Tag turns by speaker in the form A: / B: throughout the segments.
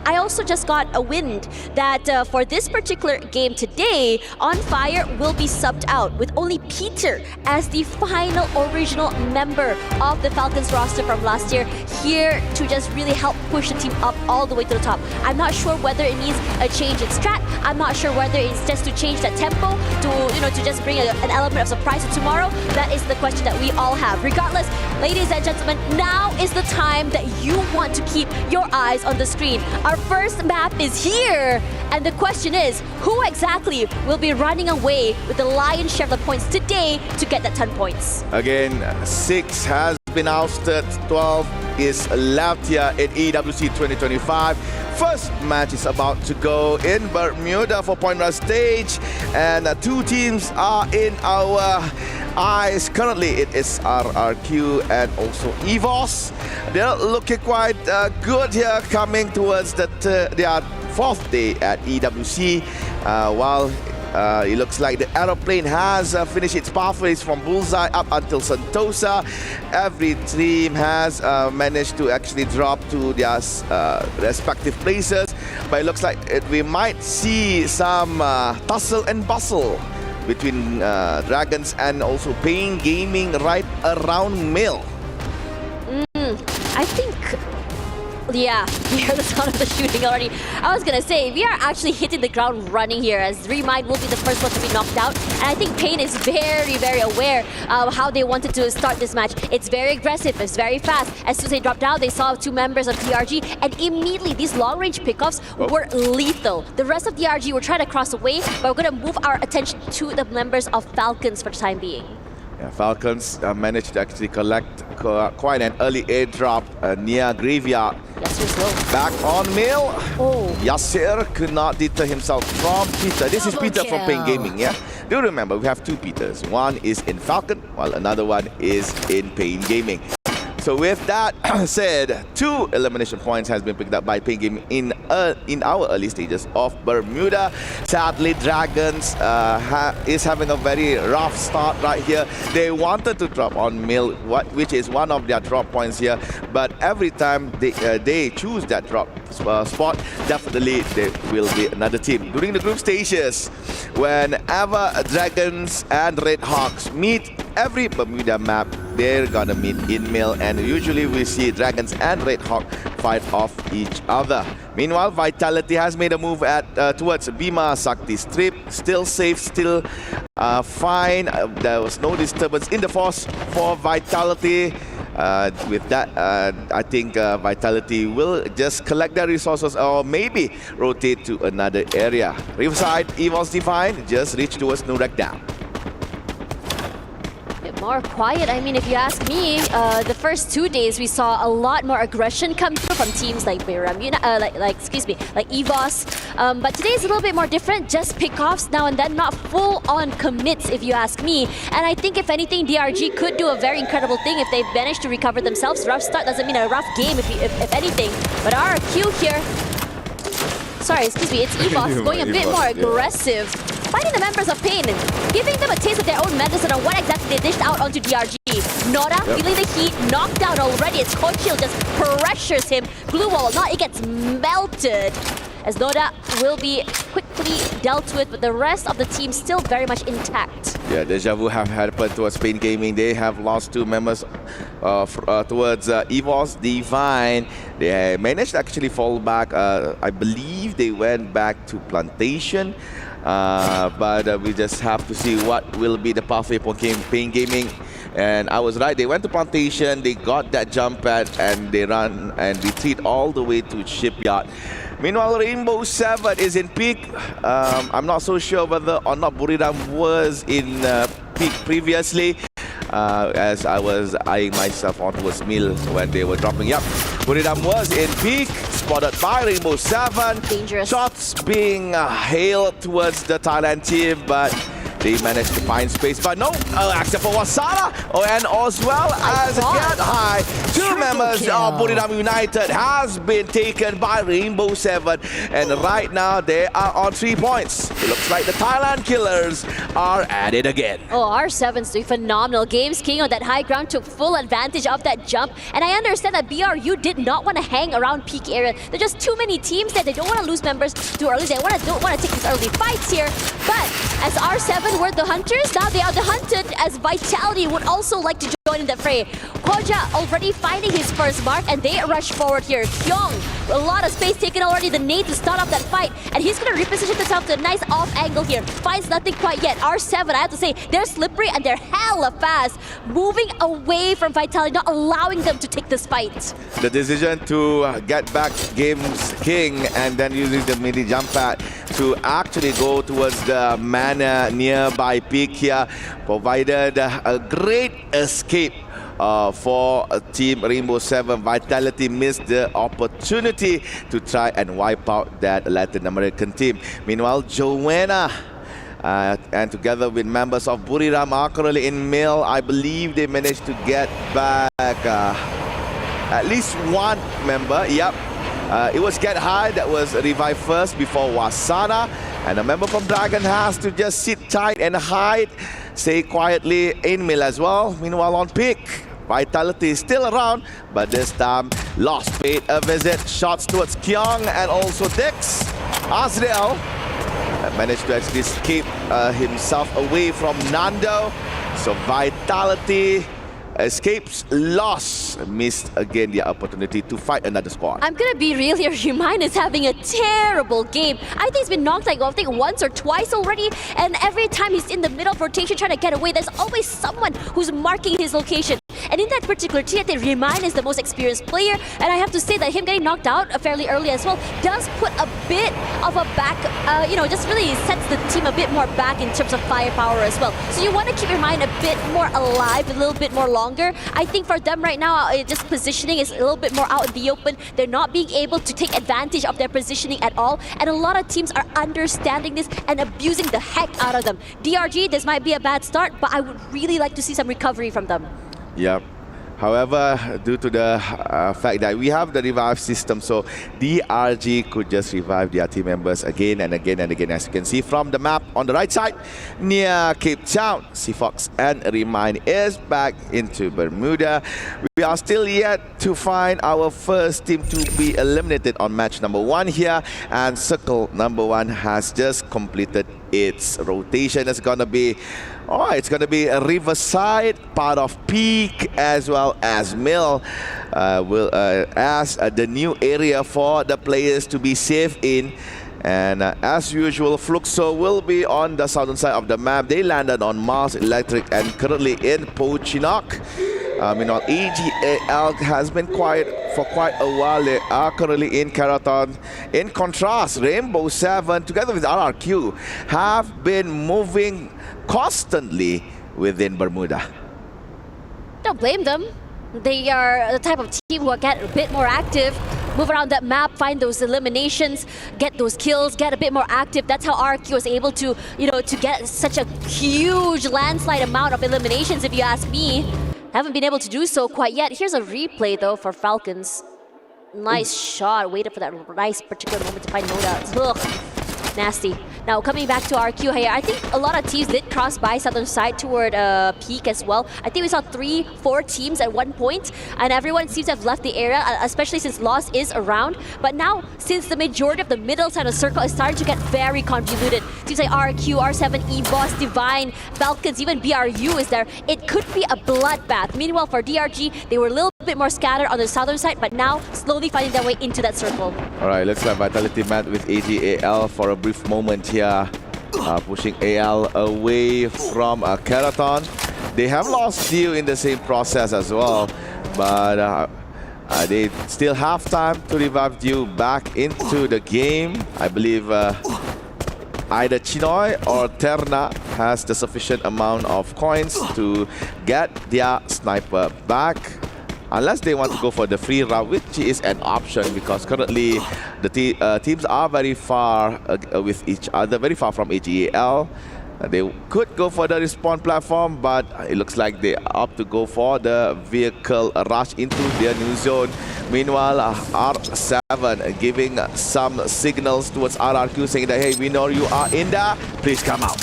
A: I also just got a wind that for this particular game today, On Fire will be subbed out with only Peter as the final original member of the Falcons roster from last year, here to just really help push the team up all the way to the top. I'm not sure whether it means a change in strat. I'm not sure whether it's just to change that tempo, to just bring an element of surprise to tomorrow. That is the question that we all have. Regardless, ladies and gentlemen, now is the time that you want to keep your eyes on the screen. Our first map is here, and the question is, who exactly will be running away with the lion's share of the points today to get that 10 points?
B: Again, 6 has been ousted, 12 is left here in EWC 2025. First match is about to go in Bermuda for Point Rush stage, and 2 teams are in our eyes. Currently, it is RRQ and also EVOS. They're looking quite good here, coming towards their 4th day at EWC, while it looks like the aeroplane has finished its pathways from Bullseye up until Sentosa. Every team has managed to actually drop to their respective places, but it looks like we might see some tussle and bustle between Dragons and also Pain Gaming right around Mill.
A: I think... Yeah, you hear the sound of the shooting already. I was gonna say, we are actually hitting the ground running here, as Remind will be the first one to be knocked out. And I think Pain is very, very aware of how they wanted to start this match. It's very aggressive, it's very fast. As soon as they dropped down, they saw 2 members of DRG, and immediately these long-range pickoffs were lethal. The rest of DRG were trying to cross away, but we're gonna move our attention to the members of Falcons for the time being.
B: Yeah, Falcons managed to actually collect quite an early airdrop near Graveyard. Back on Mill. Yasser could not deter himself from Peter. This is Peter from Pain Gaming, yeah? Do remember, we have 2 Peters. One is in Falcon, while another one is in Pain Gaming. So with that said, 2 elimination points has been picked up by Pain Gaming in our early stages of Bermuda. Sadly, Dragons is having a very rough start right here. They wanted to drop on Mill, which is one of their drop points here, but every time they choose that drop spot, definitely there will be another team. During the group stages, whenever Dragons and Red Hawks meet, every Bermuda map, they're gonna meet in Mill, and usually we see Dragons and Red Hawk fight off each other. Meanwhile, Vitality has made a move towards Bima Sakti Strip. Still safe, still fine. There was no disturbance in the force for Vitality. With that, I think Vitality will just collect their resources or maybe rotate to another area. Riverside, EVOS Divine just reached towards Nurak down.
A: More quiet. I mean, if you ask me, the first 2 days we saw a lot more aggression come through from teams like Bermuda, like EVOS. But today is a little bit more different. Just pickoffs now and then, not full-on commits, if you ask me. And I think if anything, DRG could do a very incredible thing if they've managed to recover themselves. Rough start doesn't mean a rough game, if anything. But RRQ here, sorry, excuse me, it's EVOS going a bit more aggressive. Finding the members of Pain and giving them a taste of their own medicine on what exactly they dished out onto DRG. Nora feeling the heat, knocked out already as Cold Shield just pressures him. Blue wall, now it gets melted as Noda will be quickly dealt with, but the rest of the team still very much intact.
B: Yeah, deja vu have happened towards Pain Gaming. They have lost 2 members towards EVOS Divine. They managed to actually fall back. I believe they went back to Plantation. But we just have to see what will be the pathway for Pain Gaming. And I was right, they went to Plantation, they got that jump pad, and they run and retreat all the way to Shipyard. Meanwhile, Rainbow 7 is in peak. I'm not so sure whether or not Buriram was in peak previously, as I was eyeing myself on towards Mill when they were dropping. Yep, Buriram was in peak, spotted by Rainbow 7.
A: Dangerous.
B: Shots being hailed towards the Thailand team, but They managed to find space, but no, except for Wasana, and as well as Get High. Two members of Buriram United has been taken by Rainbow 7, and right now they are on 3 points. It looks like the Thailand Killers are at it again.
A: Oh, R7's doing phenomenal. Games King on that high ground took full advantage of that jump, and I understand that BRU did not want to hang around peak area. There's just too many teams that they don't want to lose members too early. They don't want to take these early fights here. But as R7 were the hunters, now they are the hunted, as Vitality would also like to join in the fray. Koja already finding his first mark, and they rush forward here. Kyong, a lot of space taken already, the nade to start off that fight, and he's going to reposition himself to a nice off angle here. Finds nothing quite yet. R7, I have to say, they're slippery and they're hella fast, moving away from Vitality, not allowing them to take this fight.
B: The decision to get back Games King and then using the mini jump pad to actually go towards the mana nearby peak here provided a great escape for Team Rainbow 7. Vitality missed the opportunity to try and wipe out that Latin American team. Meanwhile, Joanna and together with members of Buriram are currently in male. I believe they managed to get back at least one member. Yep. It was Get High that was revived first before Wasana. And a member from Dragon has to just sit tight and hide, stay quietly in mil as well. Meanwhile on pick, Vitality is still around, but this time Lost paid a visit. Shots towards Kyong and also Dix. A.G.AL managed to actually escape himself away from Nando. So Vitality escapes, lost, missed again the opportunity to fight another squad.
A: I'm gonna be real here. Humine is having a terrible game. I think he's been knocked like, I think once or twice already, and every time he's in the middle of rotation trying to get away, there's always someone who's marking his location. And in that particular team, I think Humine is the most experienced player, and I have to say that him getting knocked out fairly early as well does put a bit of a back, just really sets the team a bit more back in terms of firepower as well. So you want to keep your mind a bit more alive, a little bit more longer. I think for them right now, just positioning is a little bit more out in the open. They're not being able to take advantage of their positioning at all. And a lot of teams are understanding this and abusing the heck out of them. DRG, this might be a bad start, but I would really like to see some recovery from them.
B: Yep. However, due to the fact that we have the revive system, so DRG could just revive their team members again and again and again. As you can see from the map on the right side, near Cape Town, Seafox and Remine is back into Bermuda. We are still yet to find our first team to be eliminated on match number 1 here, and Circle number 1 has just completed its rotation. It's gonna be a Riverside, part of Peak, as well as Mill, as the new area for the players to be safe in. And as usual, Fluxo will be on the southern side of the map. They landed on Mars Electric and currently in Pochinock. Meanwhile, AG.AL has been quiet for quite a while. They are currently in Karaton. In contrast, Rainbow 7, together with RRQ, have been moving constantly within Bermuda.
A: Don't blame them. They are the type of team who get a bit more active, move around that map, find those eliminations, get those kills, get a bit more active. That's how RQ was able to, to get such a huge landslide amount of eliminations, if you ask me. Haven't been able to do so quite yet. Here's a replay, though, for Falcons. Nice shot. Waited for that nice particular moment to find Noda. Ugh. Nasty. Now, coming back to RQ here, I think a lot of teams did cross by southern side toward Peak as well. I think we saw 3-4 teams at one point, and everyone seems to have left the area, especially since Lost is around. But now, since the majority of the middle side of the circle is starting to get very convoluted, teams like RQ, R7, EBOS, Divine, Falcons, even BRU is there, it could be a bloodbath. Meanwhile, for DRG, they were a little bit more scattered on the southern side, but now slowly finding their way into that circle.
B: All right, let's have Vitality met with AG.AL for a brief moment here, pushing AL away from Keraton. They have lost Dio in the same process as well, but they still have time to revive Dio back into the game. I believe either Chinoy or Terna has the sufficient amount of coins to get their sniper back. Unless they want to go for the free route, which is an option because currently the teams are very far with each other, very far from AG.AL. They could go for the respawn platform, but it looks like they opt to go for the vehicle rush into their new zone. Meanwhile, R7 giving some signals towards RRQ saying that, hey, we know you are in there, please come out.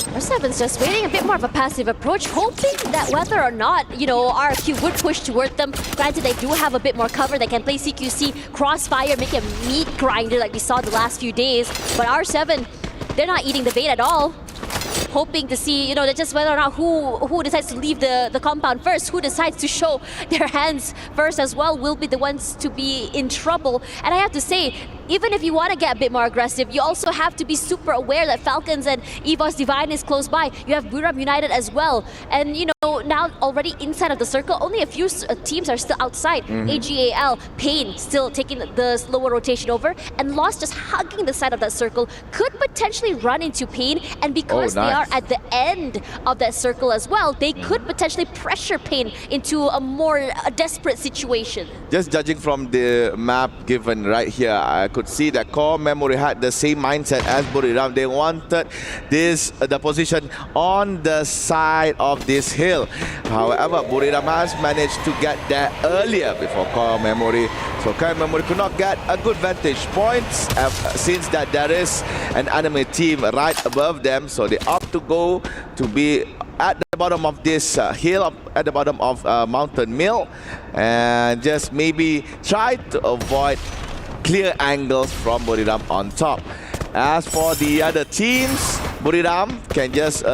A: R7's just waiting a bit more of a passive approach, hoping that whether or not, RRQ would push toward them. Granted, they do have a bit more cover. They can play CQC, crossfire, make a meat grinder like we saw the last few days. But R7, they're not eating the bait at all. Hoping to see, just whether or not who decides to leave the compound first, who decides to show their hands first as well, will be the ones to be in trouble. And I have to say, even if you want to get a bit more aggressive, you also have to be super aware that Falcons and EVOS Divine is close by. You have Buram United as well. And, now already inside of the circle, only a few teams are still outside. AG.AL, Pain still taking the slower rotation over, and Lost just hugging the side of that circle could potentially run into Pain. And because they are at the end of that circle as well, they could potentially pressure Pain into a more desperate situation.
B: Just judging from the map given right here, I could see that Core Memory had the same mindset as Buriram. They wanted the position on the side of this hill. However, Buriram has managed to get there earlier before Core Memory. So Core Memory could not get a good vantage point since that there is an enemy team right above them. So they opt to go to be at the bottom of this hill, at the bottom of Mountain Mill, and just maybe try to avoid clear angles from Buriram on top. As for the other teams, Buriram can just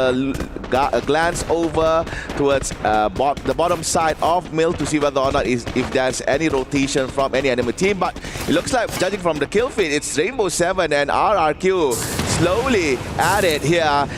B: glance over towards the bottom side of Mill to see whether or not if there's any rotation from any enemy team. But it looks like, judging from the kill feed, it's Rainbow 7 and RRQ slowly at it here.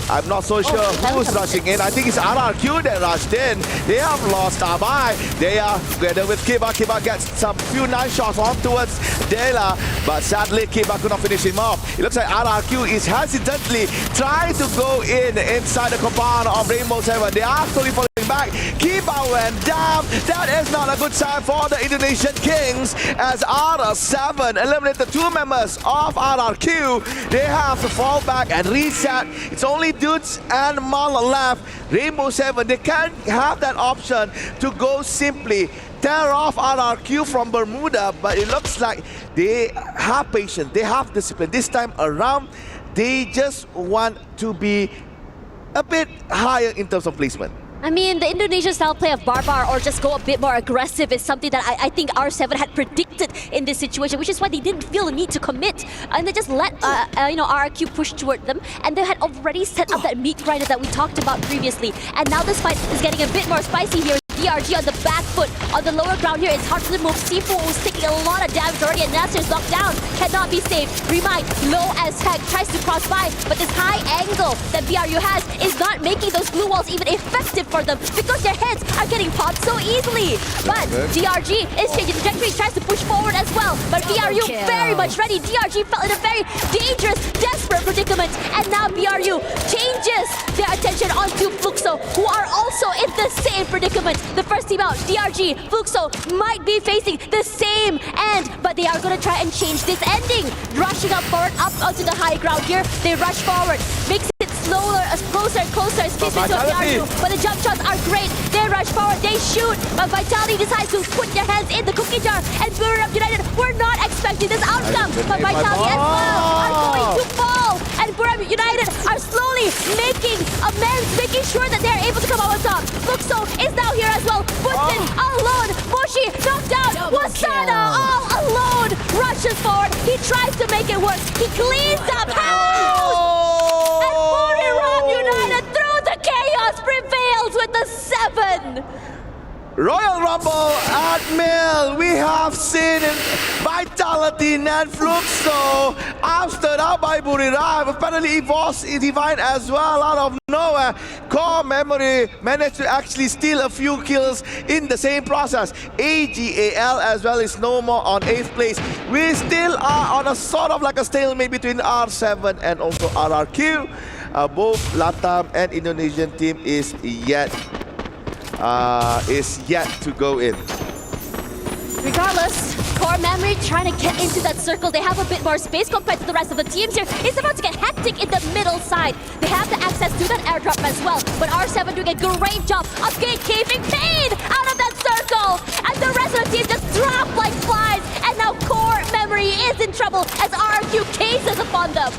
B: I'm not so sure who's rushing in. I think it's RRQ that rushed in. They have lost Abai. They are together with Kiba. Kiba gets some few nice shots on towards Dela, but sadly Kiba could not finish him off. It looks like RRQ is hesitantly trying to go inside the compound of Rainbow 7. They are slowly falling back. Kiba went down. That is not a good sign for the Indonesian Kings, as R7 eliminated 2 members of RRQ. They have to fall back and reset. It's only Dudes and Mala left. Rainbow 7, they can't have that option to go simply tear off RRQ from Bermuda, but it looks like they have patience, they have discipline. This time around, they just want to be a bit higher in terms of placement.
A: I mean, the Indonesian style play of Barbar, or just go a bit more aggressive, is something that I think R7 had predicted in this situation, which is why they didn't feel the need to commit. And they just let RRQ push toward them, and they had already set up that meat grinder that we talked about previously. And now this fight is getting a bit more spicy here. DRG on the back foot. On the lower ground here, it's hard to move. Sifu was taking a lot of damage already, and Nasser's knocked down. Cannot be saved. Remind, low as heck, tries to cross by, but this high angle that BRU has is not making those blue walls even effective for them, because their heads are getting popped so easily. But DRG is changing trajectory, tries to push forward as well, but BRU very much ready. DRG fell in a very dangerous, desperate predicament, and now BRU changes their attention onto Fluxo, who are also in the same predicament. The first team out, DRG, Fluxo, might be facing the same end, but they are going to try and change this ending. Rushing up forward, up onto the high ground here. They rush forward, makes it slower, closer and closer, escaping to DRG, but the jump shots are great. They rush forward, they shoot, but Vitality decides to put their hands in the cookie jar, and Buram United were not expecting this outcome, but Vitality as well are going to fall, and Buram United are slowly making amends, making sure that they're able to come out on top. Fluxo is now here as well. Bustin alone. Bushi knocked down. Wasana all alone. Rushes forward. He tries to make it work. He cleans up house. And Buriram United, through the chaos, prevails with the 7.
B: Royal Rumble at Mill. We have seen Vitality and Fluxo ousted out by Buriram. Apparently EVOS Divine as well out of nowhere. Core Memory managed to actually steal a few kills in the same process. AG.AL as well is no more on 8th place. We still are on a sort of like a stalemate between R7 and also RRQ. Both Latam and Indonesian team is yet to go in.
A: Regardless, Core Memory trying to get into that circle. They have a bit more space compared to the rest of the teams here. It's about to get hectic in the middle side. They have the access to that airdrop as well. But R7 doing a great job of gatekeeping Pain out of that circle. And the rest of the team just drop like flies. And now Core Memory is in trouble as RRQ cases upon them.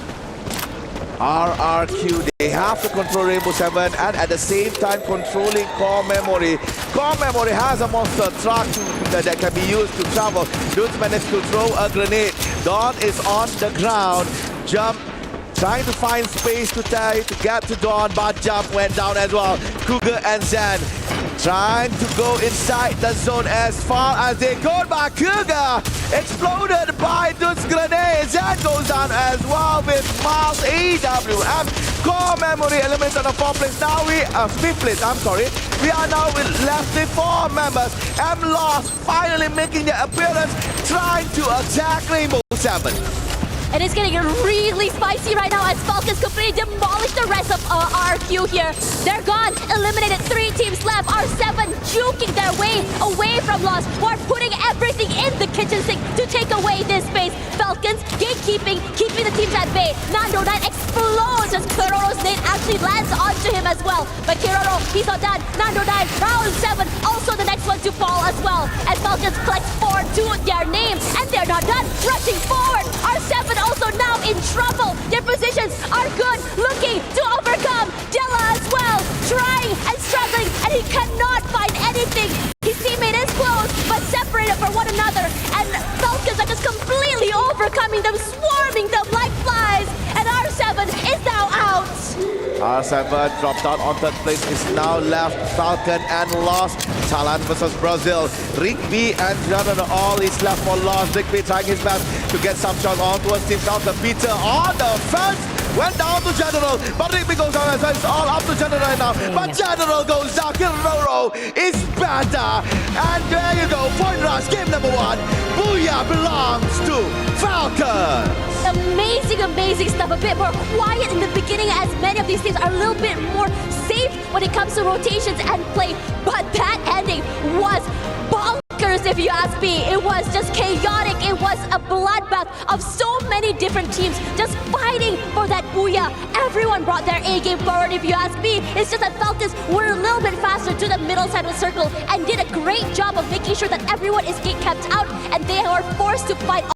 B: RRQ, they have to control Rainbow 7 and at the same time controlling Core Memory. Core Memory has a monster truck that can be used to travel. Dudes managed to throw a grenade. Dawn is on the ground. Jump, trying to find space to get to Dawn, but Jump went down as well. Cougar and Zen trying to go inside the zone as far as they could, but Cougar exploded by Dude's grenade. Zen goes down as well with Miles EWM. Core Memory eliminated on the 4th place. Now 5th place, I'm sorry. We are now left with 4 members. M-Lost finally making their appearance, trying to attack Rainbow 7.
A: And it's getting really spicy right now as Falcons completely demolish the rest of RQ here. They're gone. Eliminated 3 teams left. R7 juking their way away from Lost, who are putting everything in the kitchen sink to take away this space. Falcons gatekeeping, keeping the teams at bay. Nando9 explodes as Kiroro's nade actually lands onto him as well. But Kiroro, he's not done. Nando9, round 7, also the next one to fall as well. As Falcons collect 4 to their name, and they're not done. Rushing forward. R7 also now in trouble. Their positions are good, looking to overcome. Della as well, trying and struggling, and he cannot find anything. His teammate is close, but separated from one another. And Falcons are just completely overcoming them, swarming them like flies. And R7 is now out.
B: R7 dropped out on 3rd place, is now left Falcon and Lost. Thailand versus Brazil. Rigby and Jordan all is left for Lost. Rigby trying his best to get some shots on towards Team South. The Peter on the fence went down to General, but Rigby goes down as well. It's all up to General right now. But General goes down. Kiroro is better. And there you go. Point rush, game number 1. Booyah belongs to Falcons.
A: Amazing, amazing stuff. A bit more quiet in the beginning as many of these teams are a little bit more safe when it comes to rotations and play. But that ending was bonkers if you ask me. It was just chaotic. It was a bloodbath of so many different teams just fighting for that booyah. Everyone brought their A game forward if you ask me. It's just that Falcons were a little bit faster to the middle side of the circle and did a great job of making sure that everyone is gate kept out and they are forced to fight